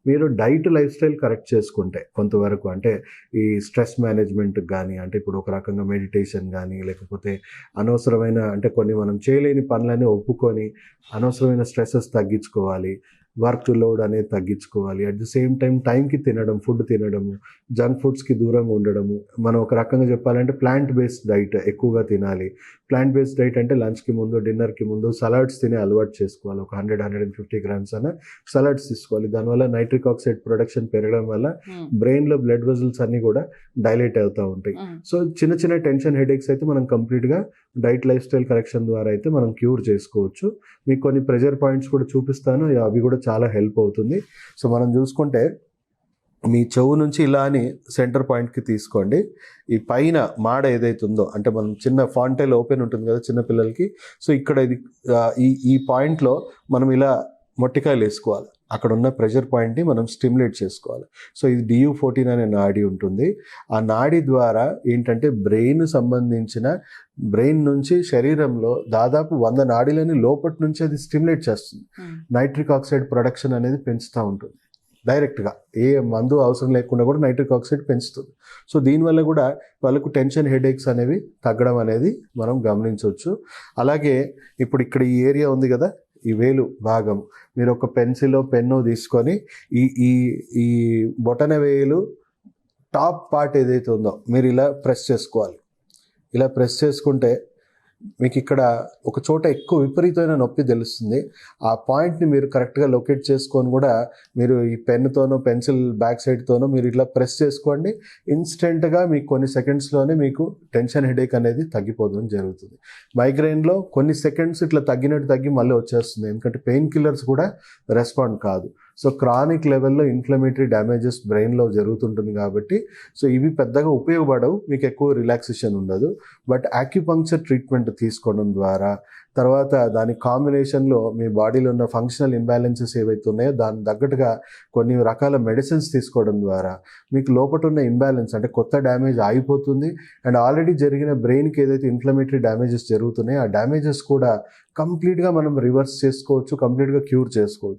మీరు diet life style correct చేసుకుంటే కొంతవరకు అంటే ఈ స్ట్రెస్ మేనేజ్మెంట్కి కానీ అంటే ఇప్పుడు ఒక రకంగా మెడిటేషన్ కానీ లేకపోతే అనవసరమైన అంటే కొన్ని మనం చేయలేని పనులని ఒప్పుకొని అనవసరమైన స్ట్రెస్సెస్ తగ్గించుకోవాలి, వర్క్ లోడ్ అనేది తగ్గించుకోవాలి, అట్ ది సేమ్ టైంకి తినడం, ఫుడ్ తినడము, జంక్ ఫుడ్స్కి దూరంగా ఉండడము. మనం ఒక రకంగా చెప్పాలంటే ప్లాంట్ బేస్డ్ డైట్ ఎక్కువగా తినాలి. ప్లాంట్ బేస్డ్ డైట్ అంటే లంచ్కి ముందు డిన్నర్కి ముందు సలాడ్స్ తినే అలవాటు చేసుకోవాలి. ఒక 100-150 గ్రామ్స్ అన్న సలాడ్స్ తీసుకోవాలి. దానివల్ల నైట్రిక్ ఆక్సైడ్ ప్రొడక్షన్ పెరగడం వల్ల బ్రెయిన్లో బ్లడ్ వెజల్స్ అన్నీ కూడా డైలేట్ అవుతూ ఉంటాయి. సో చిన్న చిన్న టెన్షన్ హెడేక్స్ అయితే మనం కంప్లీట్గా డైట్ లైఫ్ స్టైల్ కరెక్షన్ ద్వారా అయితే మనం క్యూర్ చేసుకోవచ్చు. మీకు కొన్ని ప్రెజర్ పాయింట్స్ కూడా చూపిస్తాను, అవి కూడా చాలా హెల్ప్ అవుతుంది. సో మనం చూసుకుంటే మీ చెవు నుంచి ఇలా అని సెంటర్ పాయింట్కి తీసుకోండి. ఈ పైన మాడ ఏదైతే ఉందో అంటే మనం చిన్న ఫాంటైల్ ఓపెన్ ఉంటుంది కదా చిన్న పిల్లలకి, సో ఇక్కడ ఇది ఈ పాయింట్లో మనం ఇలా మొట్టికాయలు వేసుకోవాలి. అక్కడ ఉన్న ప్రెషర్ పాయింట్ని మనం స్టిమ్యులేట్ చేసుకోవాలి. సో ఇది DU14 అనే నాడి ఉంటుంది. ఆ నాడి ద్వారా ఏంటంటే బ్రెయిన్ నుంచి శరీరంలో దాదాపు 100 నాడీలని లోపటి నుంచి అది స్టిమ్యులేట్ చేస్తుంది. నైట్రిక్ ఆక్సైడ్ ప్రొడక్షన్ అనేది పెంచుతూ ఉంటుంది. డైరెక్ట్గా ఏ మందు అవసరం లేకుండా కూడా నైట్రిక్ ఆక్సైడ్ పెంచుతుంది. సో దీనివల్ల కూడా వాళ్ళకు టెన్షన్ హెడేక్స్ అనేవి తగ్గడం అనేది మనం గమనించవచ్చు. అలాగే ఇప్పుడు ఇక్కడ ఈ ఏరియా ఉంది కదా, ఈ వేలు భాగం, మీరు ఒక పెన్సిల్ పెన్ను తీసుకొని ఈ ఈ ఈ బొటన వేలు టాప్ పార్ట్ ఏదైతే ఉందో మీరు ఇలా ప్రెస్ చేసుకోవాలి. ఇలా ప్రెస్ చేసుకుంటే మీకు ఇక్కడ ఒక చోట ఎక్కువ విపరీతమైన నొప్పి తెలుస్తుంది. ఆ పాయింట్ని మీరు కరెక్ట్గా లొకేట్ చేసుకొని కూడా మీరు ఈ పెన్నుతోనో పెన్సిల్ బ్యాక్ సైడ్తోనో మీరు ఇట్లా ప్రెస్ చేసుకోండి. ఇన్స్టెంట్గా మీకు కొన్ని సెకండ్స్లోనే మీకు టెన్షన్ హెడేక్ అనేది తగ్గిపోవడం జరుగుతుంది. మైగ్రెయిన్లో కొన్ని సెకండ్స్ ఇట్లా తగ్గి మళ్ళీ వచ్చేస్తుంది, ఎందుకంటే పెయిన్ కిల్లర్స్ కూడా రెస్పాండ్ కాదు. సో క్రానిక్ లెవెల్లో ఇన్ఫ్లమేటరీ డ్యామేజెస్ బ్రెయిన్లో జరుగుతుంటుంది కాబట్టి సో ఇవి పెద్దగా ఉపయోగపడవు, మీకు ఎక్కువ రిలాక్సేషన్ ఉండదు. బట్ యాక్యుపంక్చర్ ట్రీట్మెంట్ తీసుకోవడం ద్వారా, తర్వాత దాని కాంబినేషన్లో మీ బాడీలో ఉన్న ఫంక్షనల్ ఇంబ్యాలెన్సెస్ ఏవైతే ఉన్నాయో దాని తగ్గట్టుగా కొన్ని రకాల మెడిసిన్స్ తీసుకోవడం ద్వారా మీకు లోపల ఉన్న ఇంబ్యాలెన్స్ అంటే కొత్త డ్యామేజ్ ఆగిపోతుంది. అండ్ ఆల్రెడీ జరిగిన బ్రెయిన్కి ఏదైతే ఇన్ఫ్లమేటరీ డ్యామేజెస్ జరుగుతున్నాయో ఆ డ్యామేజెస్ కూడా కంప్లీట్గా మనం రివర్స్ చేసుకోవచ్చు, కంప్లీట్గా క్యూర్ చేసుకోవచ్చు.